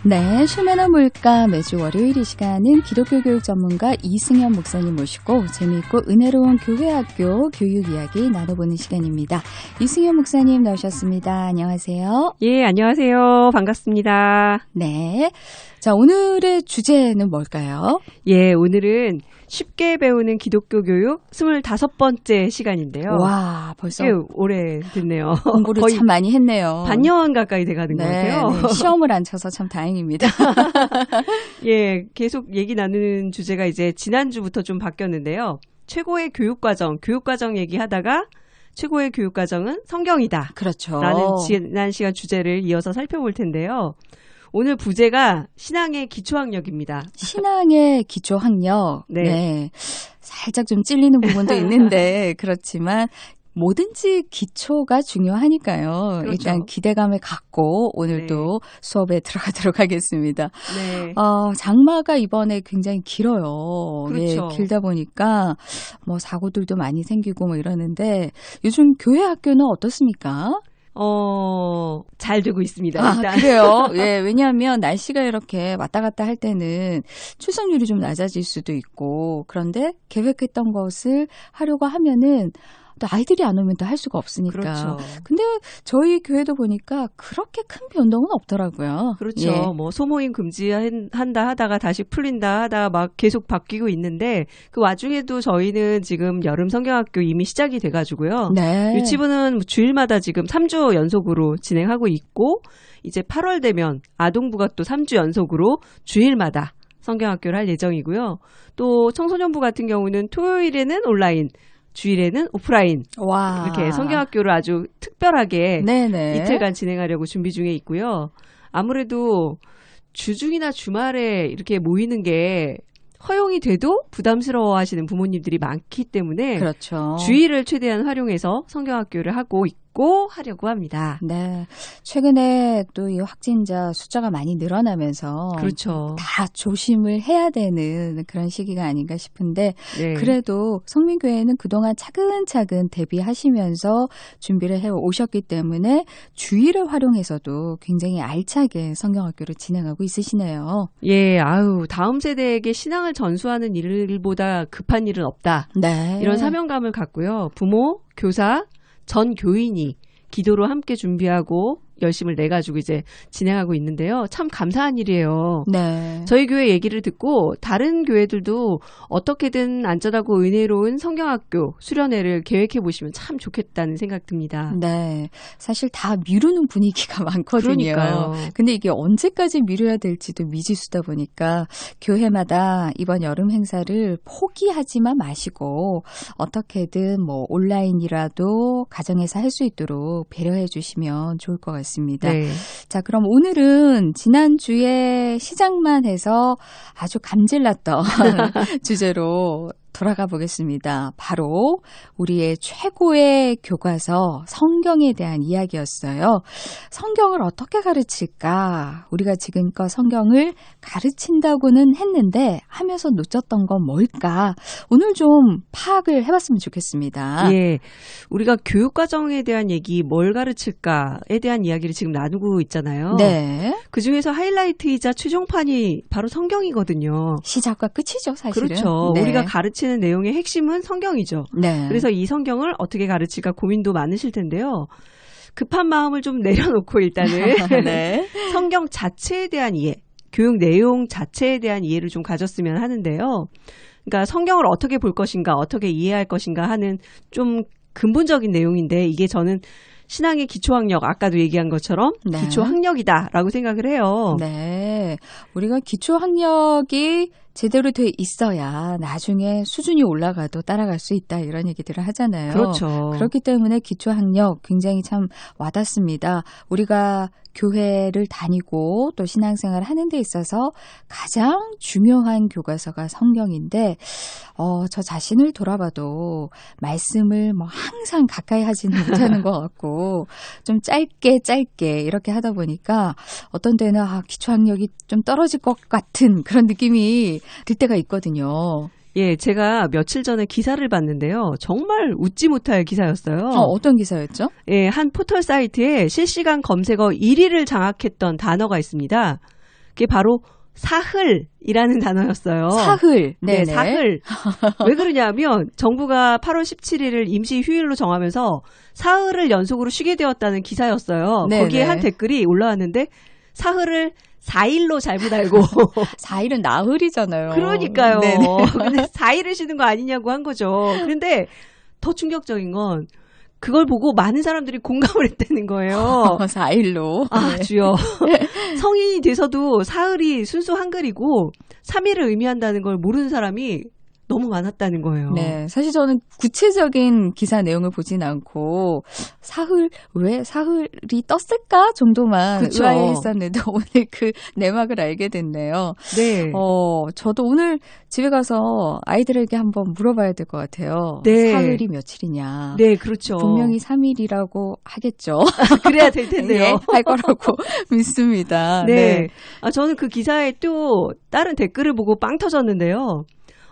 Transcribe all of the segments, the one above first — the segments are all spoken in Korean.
네, 슈메너 물가 매주 월요일 이 시간은 기독교 교육 전문가 이승현 목사님 모시고 재미있고 은혜로운 교회학교 교육 이야기 나눠보는 시간입니다. 이승현 목사님 나오셨습니다. 안녕하세요. 예, 안녕하세요. 반갑습니다. 네. 자, 오늘의 주제는 뭘까요? 예, 오늘은 쉽게 배우는 기독교 교육 25번째 시간인데요. 와, 벌써 꽤 오래 됐네요. 공부를 거의 참 많이 했네요. 반년 가까이 돼가는 것 같아요. 네, 시험을 안 쳐서 참 다행입니다. 예, 계속 얘기 나누는 주제가 이제 지난주부터 좀 바뀌었는데요. 최고의 교육과정 얘기하다가 최고의 교육과정은 성경이다. 그렇죠. 라는 지난 시간 주제를 이어서 살펴볼 텐데요. 오늘 부제가 신앙의 기초학력입니다. 신앙의 기초학력. 네. 네. 살짝 좀 찔리는 부분도 있는데 그렇지만 뭐든지 기초가 중요하니까요. 그렇죠. 일단 기대감을 갖고 오늘도 수업에 들어가도록 하겠습니다. 네. 장마가 이번에 굉장히 길어요. 그렇죠. 예, 길다 보니까 뭐 사고들도 많이 생기고 뭐 이러는데 요즘 교회 학교는 어떻습니까? 잘 되고 있습니다. 아, 일단. 그래요? 예, 왜냐하면 날씨가 이렇게 왔다 갔다 할 때는 출석률이 좀 낮아질 수도 있고, 그런데 계획했던 것을 하려고 하면은 또 아이들이 안 오면 또 할 수가 없으니까. 그렇죠. 근데 저희 교회도 보니까 그렇게 큰 변동은 없더라고요. 그렇죠. 예. 뭐 소모임 금지한다 하다가 다시 풀린다 하다가 막 계속 바뀌고 있는데 그 와중에도 저희는 지금 여름 성경학교 이미 시작이 돼가지고요. 네. 유치부는 주일마다 지금 3주 연속으로 진행하고 있고 이제 8월 되면 아동부가 또 3주 연속으로 주일마다 성경학교를 할 예정이고요. 또 청소년부 같은 경우는 토요일에는 온라인, 주일에는 오프라인 와. 이렇게 성경학교를 아주 특별하게 네네. 이틀간 진행하려고 준비 중에 있고요. 아무래도 주중이나 주말에 이렇게 모이는 게 허용이 돼도 부담스러워하시는 부모님들이 많기 때문에 그렇죠. 주일을 최대한 활용해서 성경학교를 하고 있고 하려고 합니다. 네. 최근에 또 이 확진자 숫자가 많이 늘어나면서 그렇죠. 다 조심을 해야 되는 그런 시기가 아닌가 싶은데 네. 그래도 성민교회는 그동안 차근차근 대비하시면서 준비를 해 오셨기 때문에 주일을 활용해서도 굉장히 알차게 성경학교를 진행하고 있으시네요. 예, 다음 세대에게 신앙을 전수하는 일보다 급한 일은 없다. 네. 이런 사명감을 갖고요. 부모, 교사, 전 교인이 기도로 함께 준비하고 열심을 내가지고 이제 진행하고 있는데요. 참 감사한 일이에요. 네. 저희 교회 얘기를 듣고 다른 교회들도 어떻게든 안전하고 은혜로운 성경학교 수련회를 계획해 보시면 참 좋겠다는 생각 듭니다. 네. 사실 다 미루는 분위기가 많거든요. 그러니까요. 근데 이게 언제까지 미뤄야 될지도 미지수다 보니까 교회마다 이번 여름 행사를 포기하지만 마시고 어떻게든 뭐 온라인이라도 가정에서 할 수 있도록 배려해 주시면 좋을 것 같습니다. 네. 자, 그럼 오늘은 지난주에 시작만 해서 아주 감질났던 주제로 돌아가 보겠습니다. 바로 우리의 최고의 교과서 성경에 대한 이야기였어요. 성경을 어떻게 가르칠까? 우리가 지금껏 성경을 가르친다고는 했는데 하면서 놓쳤던 건 뭘까? 오늘 좀 파악을 해봤으면 좋겠습니다. 예, 우리가 교육과정에 대한 얘기, 뭘 가르칠까에 대한 이야기를 지금 나누고 있잖아요. 네. 그중에서 하이라이트이자 최종판이 바로 성경이거든요. 시작과 끝이죠, 사실은. 그렇죠. 네. 우리가 가르치는 내용의 핵심은 성경이죠. 네. 그래서 이 성경을 어떻게 가르칠까 고민도 많으실 텐데요. 급한 마음을 좀 내려놓고 일단은 네. 성경 자체에 대한 이해, 교육 내용 자체에 대한 이해를 좀 가졌으면 하는데요. 그러니까 성경을 어떻게 볼 것인가, 어떻게 이해할 것인가 하는 좀 근본적인 내용인데 이게 저는 신앙의 기초학력, 아까도 얘기한 것처럼 네. 기초학력이다라고 생각을 해요. 네. 우리가 기초학력이 제대로 돼 있어야 나중에 수준이 올라가도 따라갈 수 있다 이런 얘기들을 하잖아요. 그렇죠. 그렇기 때문에 기초학력 굉장히 참 와닿습니다. 우리가 교회를 다니고 또 신앙생활을 하는 데 있어서 가장 중요한 교과서가 성경인데 저 자신을 돌아봐도 말씀을 뭐 항상 가까이 하지는 못하는 것 같고 좀 짧게 이렇게 하다 보니까 어떤 때는 기초학력이 좀 떨어질 것 같은 그런 느낌이 들 때가 있거든요. 예, 제가 며칠 전에 기사를 봤는데요. 정말 웃지 못할 기사였어요. 어떤 기사였죠? 예, 한 포털 사이트에 실시간 검색어 1위를 장악했던 단어가 있습니다. 그게 바로 사흘이라는 단어였어요. 사흘. 네, 네네. 사흘. 왜 그러냐면 정부가 8월 17일을 임시 휴일로 정하면서 사흘을 연속으로 쉬게 되었다는 기사였어요. 네네. 거기에 한 댓글이 올라왔는데 사흘을 4일로 잘못 알고 4일은 나흘이잖아요. 그러니까요. 네네. 근데 4일을 쉬는 거 아니냐고 한 거죠. 그런데 더 충격적인 건 그걸 보고 많은 사람들이 공감을 했다는 거예요. 4일로. 아, 주여. 성인이 돼서도 사흘이 순수 한글이고 3일을 의미한다는 걸 모르는 사람이 너무 많았다는 거예요. 네, 사실 저는 구체적인 기사 내용을 보진 않고 왜 사흘이 떴을까 정도만 그쵸. 의아해했었는데 오늘 그 내막을 알게 됐네요. 네. 저도 오늘 집에 가서 아이들에게 한번 물어봐야 될 것 같아요. 네. 사흘이 며칠이냐. 네, 그렇죠. 분명히 3일이라고 하겠죠. 그래야 될 텐데요. 예, 할 거라고 믿습니다. 네. 아, 저는 그 기사에 또 다른 댓글을 보고 빵 터졌는데요.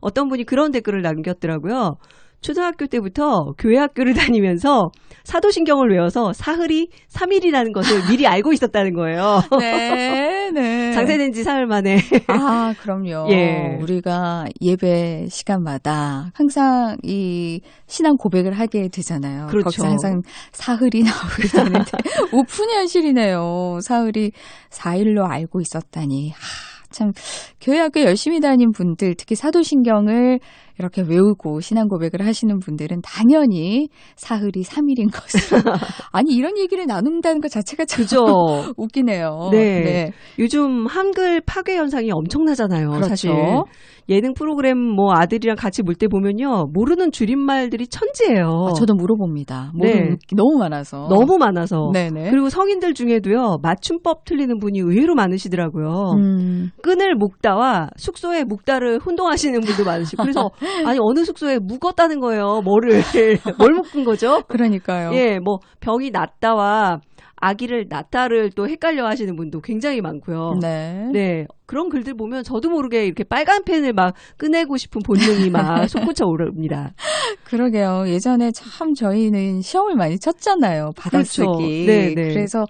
어떤 분이 그런 댓글을 남겼더라고요. 초등학교 때부터 교회 학교를 다니면서 사도신경을 외워서 사흘이 3일이라는 것을 미리 알고 있었다는 거예요. 네, 네. 장세된 지 사흘 만에. 아, 그럼요. 예. 우리가 예배 시간마다 항상 이 신앙 고백을 하게 되잖아요. 그렇죠. 거기서 항상 사흘이 나오게 되는데 오픈현실이네요. 사흘이 4일로 알고 있었다니. 참 교회 학교 열심히 다닌 분들, 특히 사도신경을 이렇게 외우고 신앙 고백을 하시는 분들은 당연히 사흘이 3일인 것을. 아니, 이런 얘기를 나눈다는 것 자체가 참 그죠. 웃기네요. 네. 네. 요즘 한글 파괴 현상이 엄청나잖아요. 그렇죠. 사실. 예능 프로그램 뭐 아들이랑 같이 볼 때 보면요. 모르는 줄임말들이 천지예요. 저도 물어봅니다. 모르는 네. 게 너무 많아서. 너무 많아서. 네네. 그리고 성인들 중에도요. 맞춤법 틀리는 분이 의외로 많으시더라고요. 끈을 묶다와 숙소에 묵다를 혼동하시는 분도 많으시고. 그래서 아니 어느 숙소에 묵었다는 거예요. 뭘 묶은 거죠? 그러니까요. 예, 뭐 병이 낫다와 아기를 낳다를 또 헷갈려 하시는 분도 굉장히 많고요. 네. 네. 그런 글들 보면 저도 모르게 이렇게 빨간 펜을 막 꺼내고 싶은 본능이 막 솟구쳐 오릅니다. 그러게요. 예전에 참 저희는 시험을 많이 쳤잖아요. 받아쓰기. 그렇죠. 네, 네. 그래서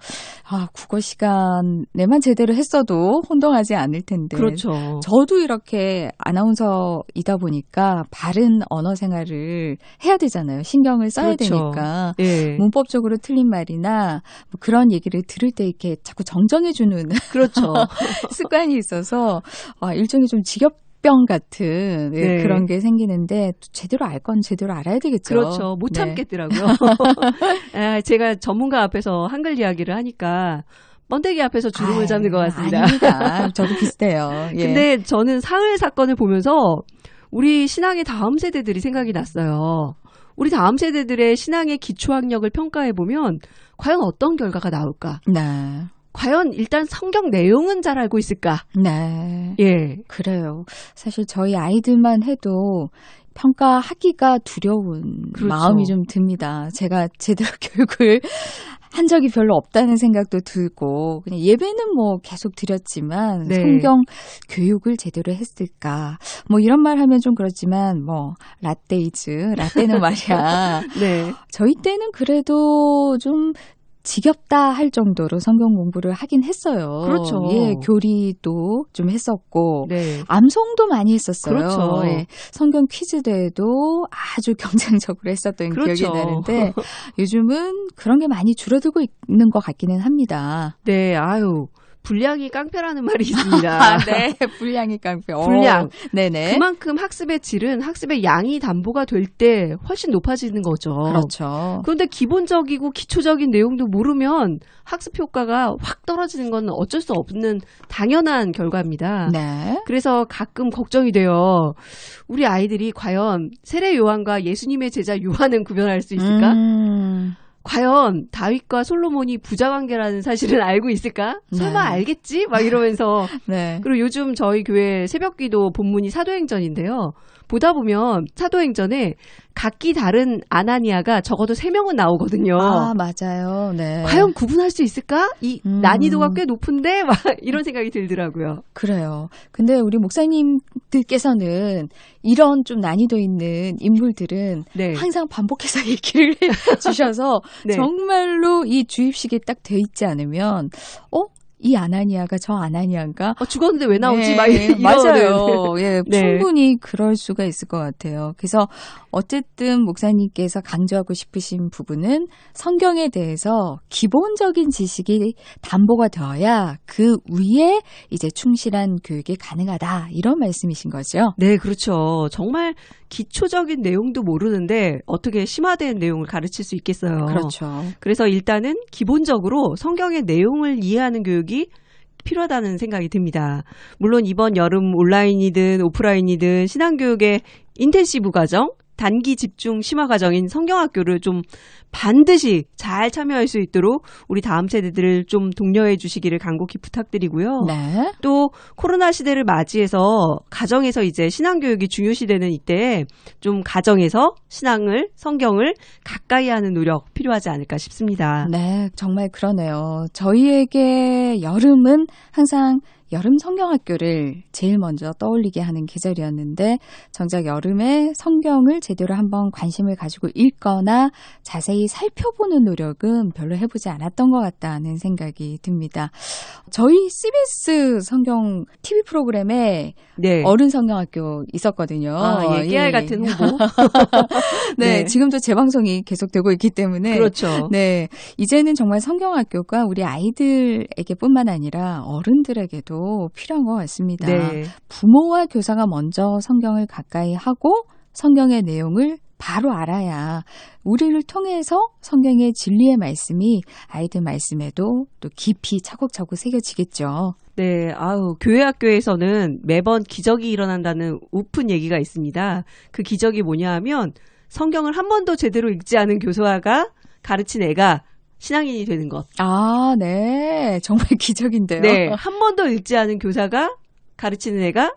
국어 시간에만 제대로 했어도 혼동하지 않을 텐데. 그렇죠. 저도 이렇게 아나운서이다 보니까 바른 언어 생활을 해야 되잖아요. 신경을 써야 그렇죠. 되니까. 예. 문법적으로 틀린 말이나 뭐 그런 얘기를 들을 때 이렇게 자꾸 정정해주는 그렇죠. 습관이 있어서 일종의 좀 직업병 같은 네. 그런 게 생기는데 제대로 알 건 제대로 알아야 되겠죠. 그렇죠. 못 네. 참겠더라고요. 제가 전문가 앞에서 한글 이야기를 하니까 번데기 앞에서 주름을 잡는 것 같습니다. 아닙니다. 저도 비슷해요. 예. 근데 저는 사흘 사건을 보면서 우리 신앙의 다음 세대들이 생각이 났어요. 우리 다음 세대들의 신앙의 기초학력을 평가해보면 과연 어떤 결과가 나올까? 네. 과연 일단 성경 내용은 잘 알고 있을까? 네. 예. 그래요. 사실 저희 아이들만 해도 평가하기가 두려운 그렇죠. 마음이 좀 듭니다. 제가 제대로 교육을 한 적이 별로 없다는 생각도 들고 그냥 예배는 뭐 계속 드렸지만 네. 성경 교육을 제대로 했을까 뭐 이런 말 하면 좀 그렇지만 뭐 라떼는 말이야. 네. 저희 때는 그래도 좀 지겹다 할 정도로 성경 공부를 하긴 했어요. 그렇죠. 예, 교리도 좀 했었고 네. 암송도 많이 했었어요. 그렇죠. 예, 성경 퀴즈 대회도 아주 경쟁적으로 했었던 그렇죠. 기억이 나는데 요즘은 그런 게 많이 줄어들고 있는 것 같기는 합니다. 네, 아유. 분량이 깡패라는 말이 있습니다. 네, 분량이 깡패. 분량. 네네. 그만큼 학습의 질은 학습의 양이 담보가 될 때 훨씬 높아지는 거죠. 그렇죠. 그런데 기본적이고 기초적인 내용도 모르면 학습 효과가 확 떨어지는 건 어쩔 수 없는 당연한 결과입니다. 네. 그래서 가끔 걱정이 돼요. 우리 아이들이 과연 세례 요한과 예수님의 제자 요한은 구별할 수 있을까? 과연 다윗과 솔로몬이 부자 관계라는 사실은 알고 있을까? 설마 네. 알겠지? 막 이러면서. 네. 그리고 요즘 저희 교회 새벽기도 본문이 사도행전인데요. 보다 보면 사도행전에 각기 다른 아나니아가 적어도 3명은 나오거든요. 아, 맞아요. 네. 과연 구분할 수 있을까? 이 난이도가 꽤 높은데? 막 이런 생각이 들더라고요. 그래요. 근데 우리 목사님들께서는 이런 좀 난이도 있는 인물들은 네. 항상 반복해서 얘기를 해 주셔서 네. 정말로 이 주입식이 딱 돼 있지 않으면 이 아나니아가 저 아나니아인가? 죽었는데 왜 나오지? 네, 막 맞아요. 예, 네. 충분히 그럴 수가 있을 것 같아요. 그래서 어쨌든 목사님께서 강조하고 싶으신 부분은 성경에 대해서 기본적인 지식이 담보가 되어야 그 위에 이제 충실한 교육이 가능하다. 이런 말씀이신 거죠. 네, 그렇죠. 정말 기초적인 내용도 모르는데 어떻게 심화된 내용을 가르칠 수 있겠어요. 그렇죠. 그래서 일단은 기본적으로 성경의 내용을 이해하는 교육이 필요하다는 생각이 듭니다. 물론 이번 여름 온라인이든 오프라인이든 신앙교육의 인텐시브 과정, 단기 집중 심화 과정인 성경학교를 좀 반드시 잘 참여할 수 있도록 우리 다음 세대들을 좀 독려해 주시기를 간곡히 부탁드리고요. 네. 또 코로나 시대를 맞이해서 가정에서 이제 신앙교육이 중요시되는 이때에 좀 가정에서 신앙을, 성경을 가까이 하는 노력 필요하지 않을까 싶습니다. 네, 정말 그러네요. 저희에게 여름은 항상 여름 성경학교를 제일 먼저 떠올리게 하는 계절이었는데 정작 여름에 성경을 제대로 한번 관심을 가지고 읽거나 자세히 살펴보는 노력은 별로 해보지 않았던 것 같다는 생각이 듭니다. 저희 CBS 성경 TV 프로그램에 네. 어른 성경학교 있었거든요. 깨알 같은 홍보. 네, 지금도 재방송이 계속되고 있기 때문에 그렇죠. 네, 이제는 정말 성경학교가 우리 아이들에게뿐만 아니라 어른들에게도 필요한 것 같습니다. 네. 부모와 교사가 먼저 성경을 가까이 하고 성경의 내용을 바로 알아야 우리를 통해서 성경의 진리의 말씀이 아이들 말씀에도 또 깊이 차곡차곡 새겨지겠죠. 네, 교회 학교에서는 매번 기적이 일어난다는 우픈 얘기가 있습니다. 그 기적이 뭐냐 하면 성경을 한 번도 제대로 읽지 않은 교사가 가르친 애가 신앙인이 되는 것. 아, 네. 정말 기적인데요. 네, 한 번도 읽지 않은 교사가 가르치는 애가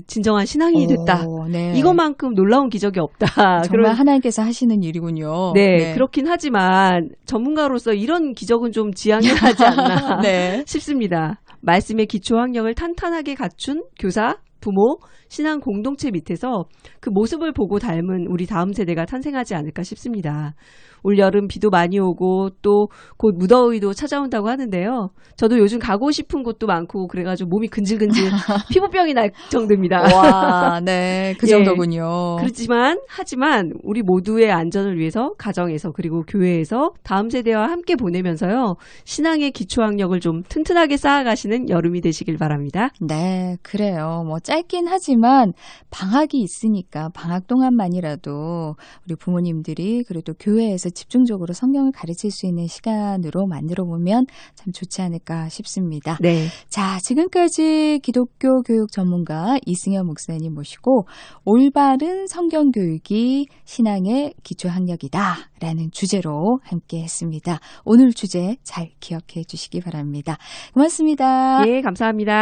진정한 신앙인이 됐다. 네. 이것만큼 놀라운 기적이 없다. 정말 하나님께서 하시는 일이군요. 네, 그렇긴 하지만 전문가로서 이런 기적은 좀 지양해야 하지 않나 네. 싶습니다. 말씀의 기초 학력을 탄탄하게 갖춘 교사, 부모, 신앙 공동체 밑에서 그 모습을 보고 닮은 우리 다음 세대가 탄생하지 않을까 싶습니다. 올 여름 비도 많이 오고 또 곧 무더위도 찾아온다고 하는데요. 저도 요즘 가고 싶은 곳도 많고 그래가지고 몸이 근질근질 피부병이 날 정도입니다. 와, 네, 그 정도군요. 하지만 우리 모두의 안전을 위해서 가정에서 그리고 교회에서 다음 세대와 함께 보내면서요. 신앙의 기초학력을 좀 튼튼하게 쌓아가시는 여름이 되시길 바랍니다. 네, 그래요. 뭐 짧긴 하지만 방학이 있으니까 방학 동안만이라도 우리 부모님들이 그래도 교회에서 집중적으로 성경을 가르칠 수 있는 시간으로 만들어 보면 참 좋지 않을까 싶습니다. 네. 자, 지금까지 기독교 교육 전문가 이승현 목사님 모시고 올바른 성경 교육이 신앙의 기초 학력이다라는 주제로 함께 했습니다. 오늘 주제 잘 기억해 주시기 바랍니다. 고맙습니다. 예, 감사합니다.